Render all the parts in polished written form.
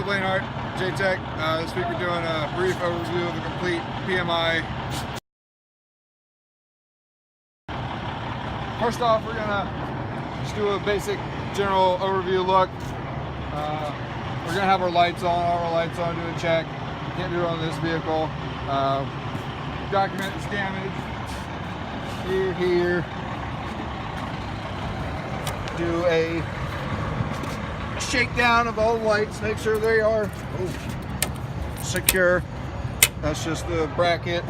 Hello, Blanehart, J-Tech. This week we're doing a brief overview of the complete PMI. First off, we're gonna just do a basic general overview look. We're gonna have our lights on, all our lights on, do a check. Can't do it on this vehicle. Document this damage. Here. Do a shakedown of all the lights, make sure they are secure. That's just the bracket.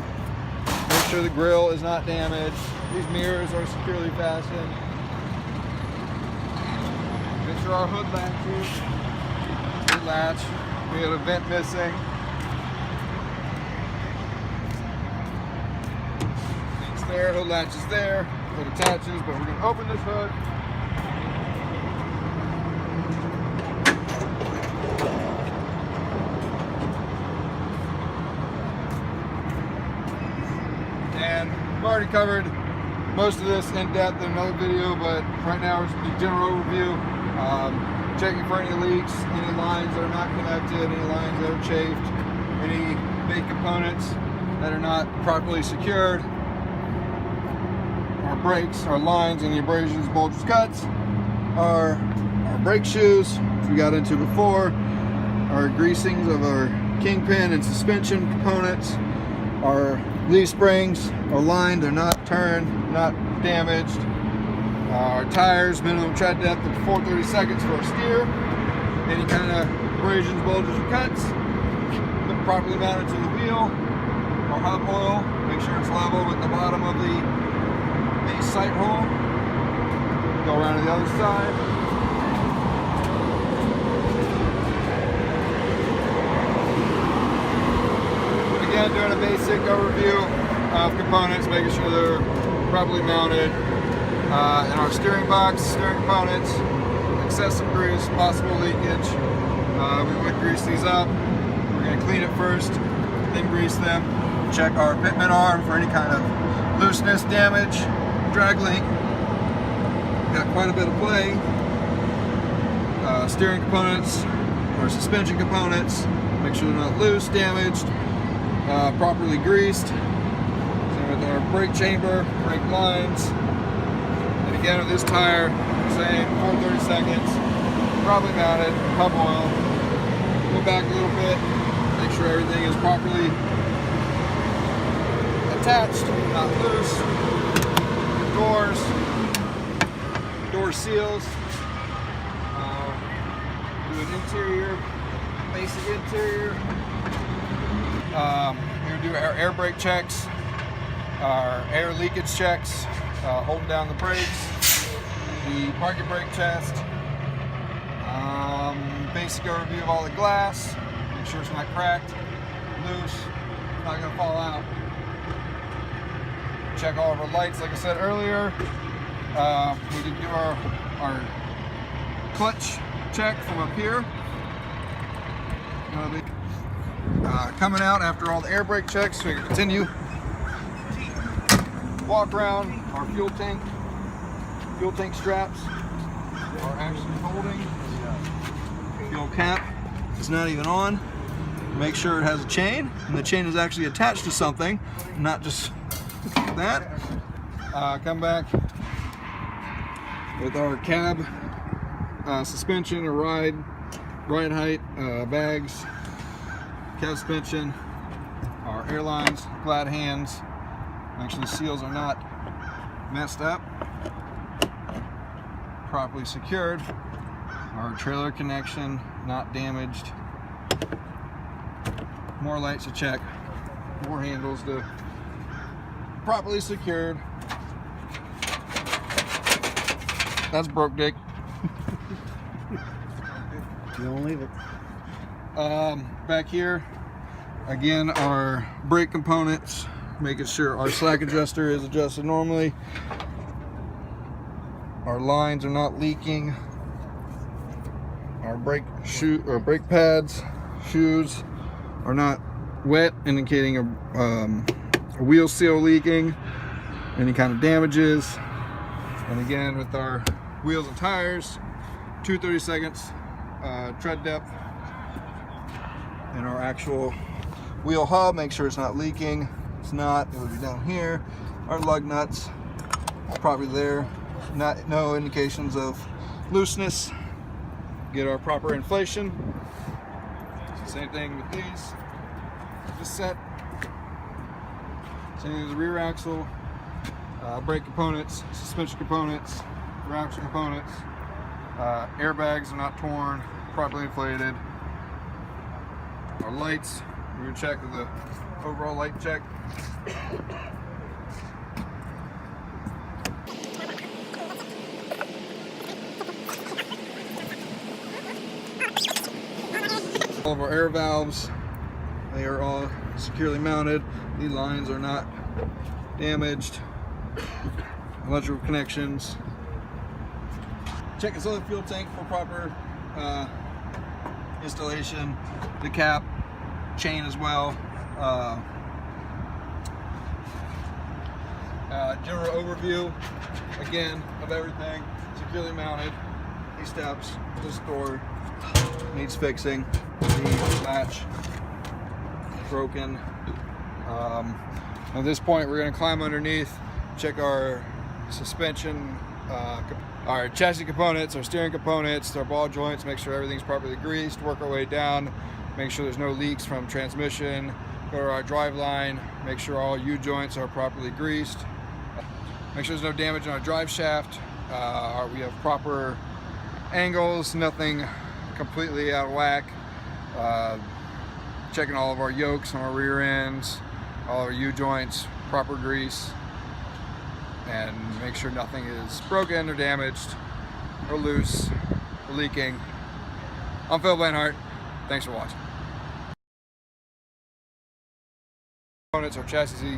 Make sure the grill is not damaged. These mirrors are securely fastened. Make sure our hood latch. We had a vent missing. It's there, hood latch is there. It attaches, but we're going to open this hood. And we've already covered most of this in depth in another video, but right now it's a general overview. Checking for any leaks, any lines that are not connected, any lines that are chafed, any big components that are not properly secured. Our brakes, our lines, any abrasions, bulges, cuts. Our brake shoes, which we got into before. Our greasings of our kingpin and suspension components. Our leaf springs are lined, they're not turned, not damaged. Our tires, minimum tread depth of 4/32 for a steer. Any kind of abrasions, bulges, or cuts, they're properly mounted to the wheel. Our hub oil, make sure it's level with the bottom of the sight hole. Go around to the other side. Again, doing a basic overview of components, making sure they're properly mounted. In our steering box, steering components, excessive grease, possible leakage. We would grease these up. We're going to clean it first, then grease them. Check our pitman arm for any kind of looseness, damage, drag link. Got quite a bit of play. Steering components or suspension components, make sure they're not loose, damaged, properly greased. Same with our brake chamber, brake lines. And again with this tire, same, 4/32, probably mounted, hub oil. Go back a little bit, make sure everything is properly attached, not loose. Door seals. Do an interior, basic interior. We're gonna do our air brake checks, our air leakage checks, holding down the brakes, the parking brake test, basic overview of all the glass, make sure it's not cracked, loose, not gonna fall out. Check all of our lights, like I said earlier. We did do our clutch check from up here. Coming out after all the air brake checks, we can continue. Walk around our fuel tank straps are actually holding. Fuel cap is not even on. Make sure it has a chain, and the chain is actually attached to something, not just that. Come back with our cab suspension or ride height, bags, cab suspension, our airlines, glad hands. Actually, seals are not messed up, properly secured. Our trailer connection not damaged. More lights to check, more handles to properly secured. That's broke, Dick. You don't leave it. Back here, again, our brake components, making sure our slack adjuster is adjusted normally. Our lines are not leaking. Our brake pads, shoes are not wet, indicating a wheel seal leaking, any kind of damages. And again, with our wheels and tires, 2/32 tread depth, And our actual wheel hub, make sure it's not leaking. If it's not, it would be down here. Our lug nuts, probably there. No indications of looseness. Get our proper inflation. Same thing with these. Just set. Same thing with the rear axle, brake components, suspension components, rear axle components. Airbags are not torn, properly inflated. Our lights, we're gonna check with the overall light check. All of our air valves, they are all securely mounted. The lines are not damaged. Electrical connections. Check the solid fuel tank for proper installation. The cap, chain as well. General overview, again, of everything. Securely mounted. These steps, this door needs fixing. The latch broken. At this point, we're going to climb underneath, check our suspension, our chassis components, our steering components, our ball joints, make sure everything's properly greased, work our way down, make sure there's no leaks from transmission, go to our drive line, make sure all U-joints are properly greased, make sure there's no damage on our drive shaft, we have proper angles, nothing completely out of whack. Checking all of our yokes on our rear ends, all our U-joints, proper grease, and make sure nothing is broken or damaged or loose or leaking. I'm Phil Blanhart. Thanks for watching. Components, our chassis